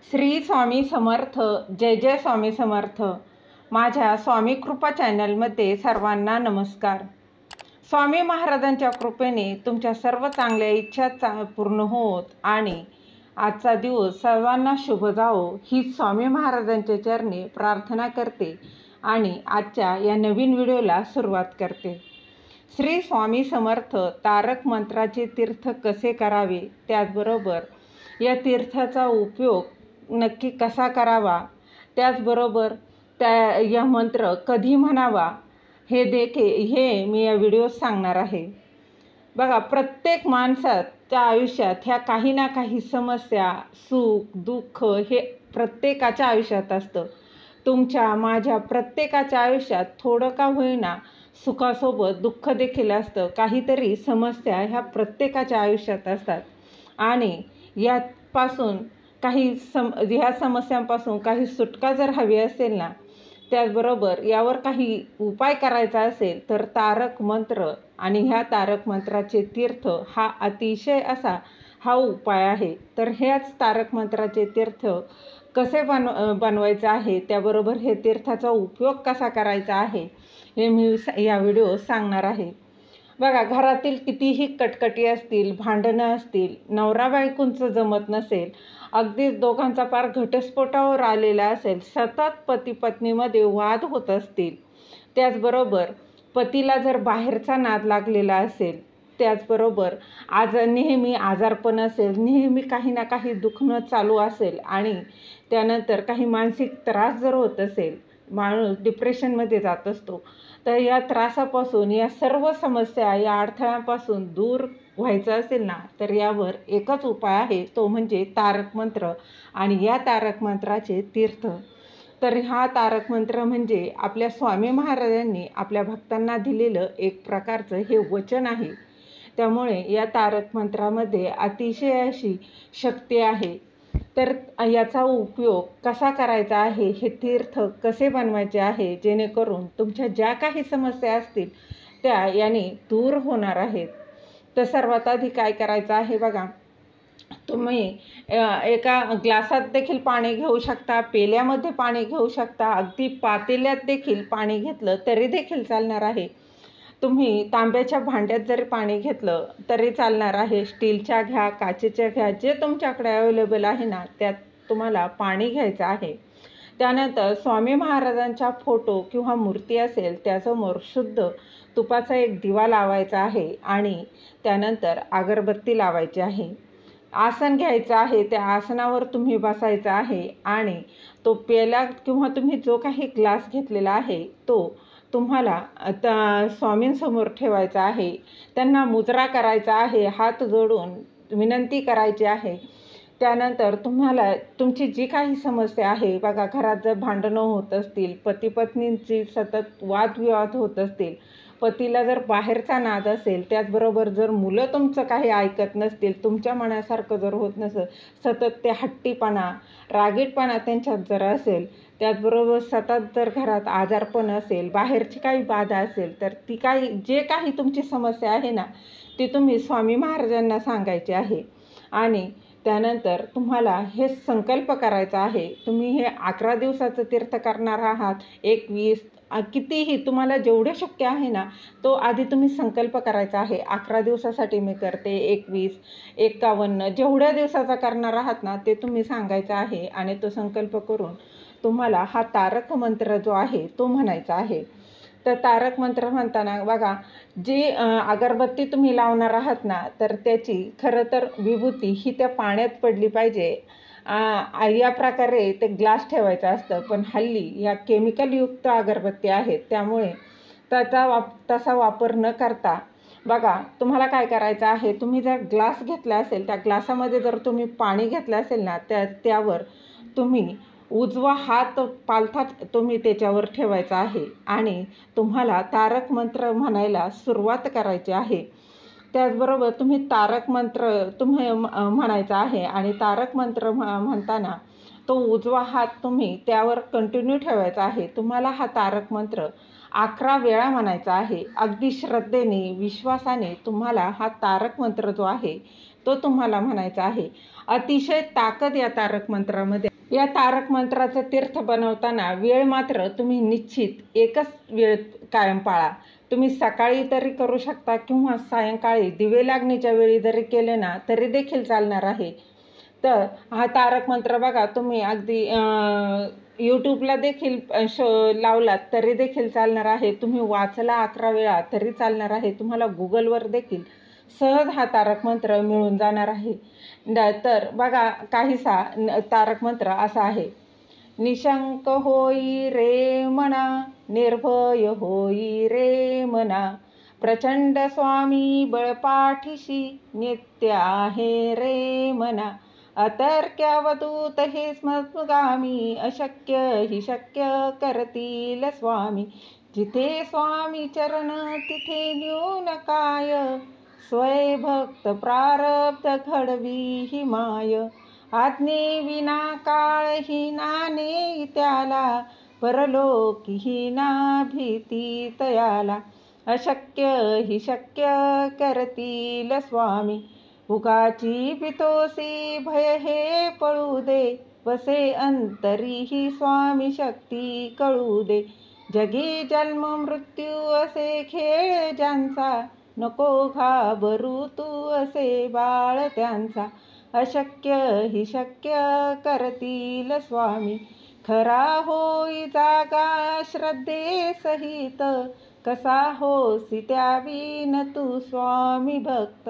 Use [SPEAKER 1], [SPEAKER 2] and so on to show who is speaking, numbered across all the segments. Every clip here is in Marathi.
[SPEAKER 1] श्री स्वामी समर्थ. जय जय स्वामी समर्थ. माझ्या स्वामी कृपा चॅनलमध्ये सर्वांना नमस्कार. स्वामी महाराजांच्या कृपेने तुमच्या सर्व चांगल्या इच्छा पूर्ण होत आणि आजचा दिवस सर्वांना शुभ जावो ही स्वामी महाराजांच्या चरणी प्रार्थना करते आणि आजच्या या नवीन व्हिडिओला सुरुवात करते. श्री स्वामी समर्थ. तारक मंत्राचे तीर्थ कसे करावे, त्याचबरोबर या तीर्थाचा उपयोग नक्की कसा करावा, त्याचबरोबर या मंत्र कधी म्हणावा हे मी या व्हिडिओत सांगणार आहे. बघा, प्रत्येक माणसाच्या आयुष्यात ह्या काही ना काही समस्या, सुख दुःख हे प्रत्येकाच्या आयुष्यात असतं. तुमच्या माझ्या प्रत्येकाच्या आयुष्यात थोडं का होईना सुखासोबत दुःख देखील असतं. काहीतरी समस्या ह्या प्रत्येकाच्या आयुष्यात असतात आणि यापासून ह्या समस्यांपासून काही सुटका जर हवी असेल ना, त्याचबरोबर यावर काही उपाय करायचा असेल तर तारक मंत्र आणि ह्या तारक मंत्राचे तीर्थ हा अतिशय असा हा उपाय आहे. तर ह्याच तारक मंत्राचे तीर्थ कसे बनवायचे आहे, त्याबरोबर हे तीर्थाचा उपयोग कसा करायचा आहे हे मी या व्हिडिओ सांगणार आहे. बघा, घरातील कितीही कटकटी असतील, भांडणं असतील, नवरा बायकोंचं जमत नसेल, अगदीच दोघांचा पार घटस्फोटावर आलेला असेल, सतत पती पत्नीमध्ये वाद होत असतील, त्याचबरोबर पतीला जर बाहेरचा नाद लागलेला असेल, त्याचबरोबर नेहमी आजारपण असेल, नेहमी काही ना काही दुखणं चालू असेल आणि त्यानंतर काही मानसिक त्रास जर होत असेल, माणूस डिप्रेशनमध्ये जात असतो, तर या त्रासापासून, या सर्व समस्या, या अडथळ्यांपासून दूर व्हायचं असेल ना, तर यावर एकच उपाय आहे, तो म्हणजे तारक मंत्र आणि या तारक मंत्राचे तीर्थ. तर हा तारक मंत्र म्हणजे आपल्या स्वामी महाराजांनी आपल्या भक्तांना दिलेलं एक प्रकारचं हे वचन आहे. त्यामुळे या तारक मंत्रामध्ये अतिशय अशी शक्ती आहे. तर याचा उपयोग कसा करायचा आहे, हे तीर्थ कसे बनवायचे आहे, जेणेकरून तुमच्या ज्या काही समस्या असतील त्या याने दूर होणार आहेत. तर सर्वात आधी काय करायचं आहे, बघा, तुम्ही एका ग्लासात देखील पाणी घेऊ शकता, पेल्यामध्ये पाणी घेऊ शकता, अगदी पातेल्यात देखील पाणी घेतलं तरी देखील चालणार आहे. तुम्ही तांब्याच्या भांड्यात जरी पाणी घेतलं तरी चालणार आहे. स्टीलच्या घ्या, काचेच्या घ्या, जे तुमच्याकडे अवेलेबल आहे ना त्यात तुम्हाला पाणी घ्यायचं आहे. त्यानंतर स्वामी महाराजांचा फोटो किंवा मूर्ती असेल त्यासमोर शुद्ध तुपाचा एक दिवा लावायचा आहे आणि त्यानंतर अगरबत्ती लावायची आहे. आसन घ्यायचं आहे, त्या आसनावर तुम्ही बसायचं आहे आणि तो पेला किंवा तुम्ही जो काही ग्लास घेतलेला आहे तो तुम्हाला स्वामींसमोर ठेवायचा आहे. त्यांना मुजरा करायचा आहे, हात जोडून विनंती करायची आहे. त्यानंतर तुम्हाला तुमची जी काही समस्या आहे, बघा, घरात जर भांडणं होत असतील, पती पत्नींची सतत वादविवाद होत असतील, पतीला जर बाहेरचा नाद असेल, त्याचबरोबर जर मुलं तुमचं काही ऐकत नसतील, तुमच्या मनासारखं जर होत नसेल, सतत ते हट्टीपणा, रागीटपणा त्यांच्यात जर असेल, त्याचबरोबर सतत जर घरात आजारपण असेल, बाहेरची काही बाधा असेल, तर जे काही तुमची समस्या आहे ना ती तुम्ही स्वामी महाराजांना सांगायची आहे. आणि त्यानंतर तुम्हाला हे संकल्प करायचा आहे. तुम्ही हे 11 दिवसाचं तीर्थ करणार आहात, 21, कितीही तुम्हाला जेवढे शक्य आहे ना तो आधी तुम्ही संकल्प करायचा आहे. 11 दिवसासाठी मी करते, 21, 51, जेवढ्या दिवसाचा करणार आहात ना ते तुम्ही सांगायचं आहे आणि तो संकल्प करून तुम्हाला हा तारक मंत्र जो आहे तो म्हणायचा आहे. तर तारक मंत्र म्हणताना बघा, जी अगरबत्ती तुम्ही लावणार आहात ना तर त्याची खरं तर विभूती ही त्या पाण्यात पडली पाहिजे. या प्रकारे ते ग्लास ठेवायचं असतं, पण हल्ली या केमिकलयुक्त अगरबत्ती आहेत, त्यामुळे तसा वापर न करता बघा तुम्हाला काय करायचं आहे, तुम्ही जर ग्लास घेतला असेल, त्या ग्लासामध्ये जर तुम्ही पाणी घेतलं असेल ना त्यावर तुम्ही उजवा हात पालथात तुम्ही त्याच्यावर ठेवायचा आहे आणि तुम्हाला तारक मंत्र म्हणायला सुरुवात करायची आहे. त्याचबरोबर तुम्ही तारक मंत्र म्हणायचा आहे आणि तारक मंत्र म्हणताना तो उजवा हात तुम्ही त्यावर कंटिन्यू ठेवायचा आहे. तुम्हाला हा तारक मंत्र 11 वेळा म्हणायचा आहे. अगदी श्रद्धेने, विश्वासाने तुम्हाला हा तारक मंत्र जो आहे तो तुम्हाला म्हणायचा आहे. अतिशय ताकद या तारक मंत्रामध्ये. या तारक मंत्राचं तीर्थ बनवताना वेळ मात्र तुम्ही निश्चित एकच वेळ कायम पाळा. तुम्ही सकाळी तरी करू शकता किंवा सायंकाळी दिवे लागणीच्या वेळी जरी केले ना तरी देखील चालणार आहे. तर हा तारक मंत्र बघा, तुम्ही अगदी यूट्यूबला देखील लावलात तरी देखील चालणार आहे. तुम्ही वाचला 11 वेळा तरी चालणार आहे. तुम्हाला गुगलवर देखील सहज हा तारक मंत्र मिळून जाणार आहे. तर बघा, काहीसा तारक मंत्र असा आहे. निशंक होई रे मना, निर्भय होई रे मना, प्रचंड स्वामी बळपाठीशी, नित्य आहे रे मना, अतर्क्यावधूत हे स्मगामी, अशक्य हि शक्य करतील स्वामी, जिथे स्वामी चरण तिथे न्यून काय, स्वय भक्त प्रारब्ध घडवी ही माय, आज्ञे विना काळ ही नाने त्याला, परलोकी ही ना भीती तयाला, अशक्य हि शक्य करतील स्वामी, उगाची पितोसी भय हे पळू दे, बसे अंतरी ही स्वामी शक्ती कळू दे, जगी जन्म मृत्यू असे खेळ ज्यांचा, नको घाबरू तू असे बाळ त्यांचा, अशक्य हि शक्य करतील स्वामी, खरा होई जागा श्रद्धे सहित, कसा होसी त्यावीन तू स्वामी भक्त,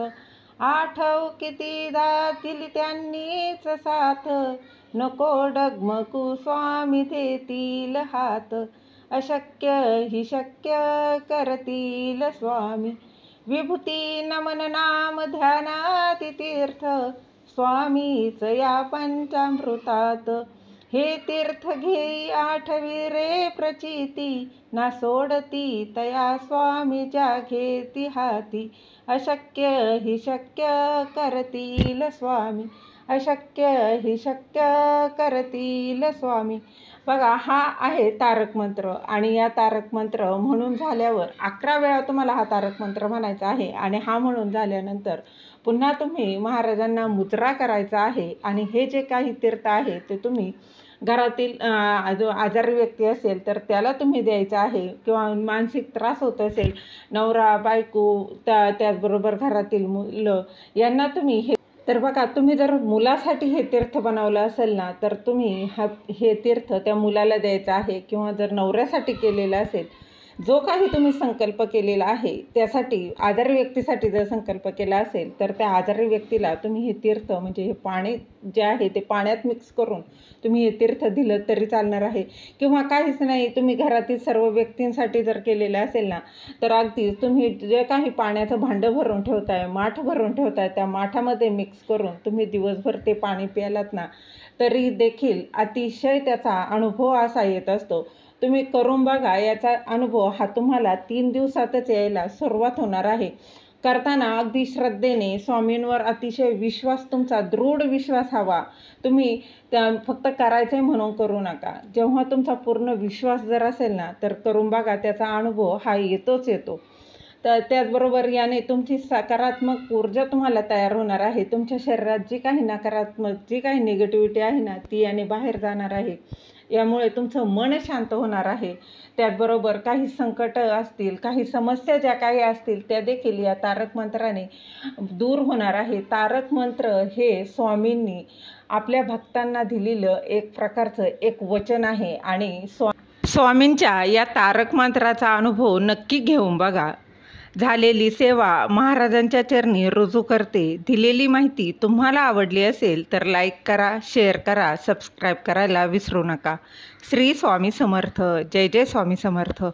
[SPEAKER 1] आठव कितीदा दिली त्यांनीच साथ, नको डगमगू स्वामी देतील हात, अशक्य हि शक्य करतील स्वामी, विभूती नमन नाम ध्यानाति तीर्थ, स्वामीच या पंचामृतात, हे तीर्थ घेई आठवी रे प्रचिती, ना सोडती तया स्वामी ज्या घेती हाती, अशक्य हि शक्य करतील स्वामी, अशक्य हि शक्य करतील स्वामी. बघा, हा आहे तारक मंत्र. आणि या तारक मंत्र म्हणून झाल्यावर 11 वेळा तुम्हाला हा तारक मंत्र म्हणायचा आहे. आणि हा म्हणून झाल्यानंतर पुन्हा तुम्ही महाराजांना मुजरा करायचा आहे. आणि हे जे काही तीर्थ आहे ते तुम्ही घरातील जो आजारी व्यक्ती असेल तर त्याला तुम्ही द्यायचं आहे, किंवा मानसिक त्रास होत असेल, नवरा बायको त्याचबरोबर घरातील मुलं यांना तुम्ही हे. तर बघा, तुम्ही जर मुलासाठी हे तीर्थ बनवलं असेल ना तर तुम्ही हे तीर्थ त्या मुलाला द्यायचं आहे, किंवा जर नवऱ्यासाठी केलेलं असेल, जो काही तुम्ही संकल्प केलेला आहे त्यासाठी, आजारी व्यक्तीसाठी जर संकल्प केला असेल तर त्या आजारी व्यक्तीला तुम्ही हे तीर्थ, म्हणजे हे पाणी जे आहे ते पाण्यात मिक्स करून तुम्ही हे तीर्थ दिलं तरी चालणार आहे. किंवा काहीच नाही, तुम्ही घरातील सर्व व्यक्तींसाठी जर केलेलं असेल ना तर अगदी तुम्ही जे काही पाण्याचं भांडं भरून ठेवताय, माठ भरून ठेवताय, त्या माठामध्ये मिक्स करून तुम्ही दिवसभर ते पाणी प्यालात ना तरी देखील अतिशय त्याचा अनुभव असा येत असतो. तुम्ही करून बघा, याचा अनुभव हा तुम्हाला 3 दिवसातच यायला सुरुवात होणार आहे. करताना अगदी श्रद्धेने, स्वामींवर अतिशय विश्वास, तुमचा दृढ विश्वास हवा. तुम्ही फक्त करायचं आहे म्हणून करू नका. जेव्हा तुमचा पूर्ण विश्वास जर असेल ना तर करून बघा, त्याचा अनुभव हा येतोच येतो. तर त्याचबरोबर याने तुमची सकारात्मक ऊर्जा तुम्हाला तयार होणार आहे. तुमच्या शरीरात जी काही नकारात्मक, जी काही निगेटिव्हिटी आहे ना ती याने बाहेर जाणार आहे. यामुळे तुमचं मन शांत होणार आहे. त्याचबरोबर काही संकट असतील, काही समस्या ज्या काही असतील त्या देखील या तारक मंत्राने दूर होणार आहे. तारक मंत्र हे स्वामींनी आपल्या भक्तांना दिलेलं एक प्रकारचं एक वचन आहे. आणि स्वामींच्या या तारक मंत्राचा अनुभव नक्की घेऊन बघा. झालेली सेवा महाराजांच्या चरणी रुजू करते. दिलेली माहिती तुम्हाला आवडली असेल तर लाईक करा, शेअर करा, सबस्क्राईब करायला विसरू नका. श्री स्वामी समर्थ. जय जय स्वामी समर्थ.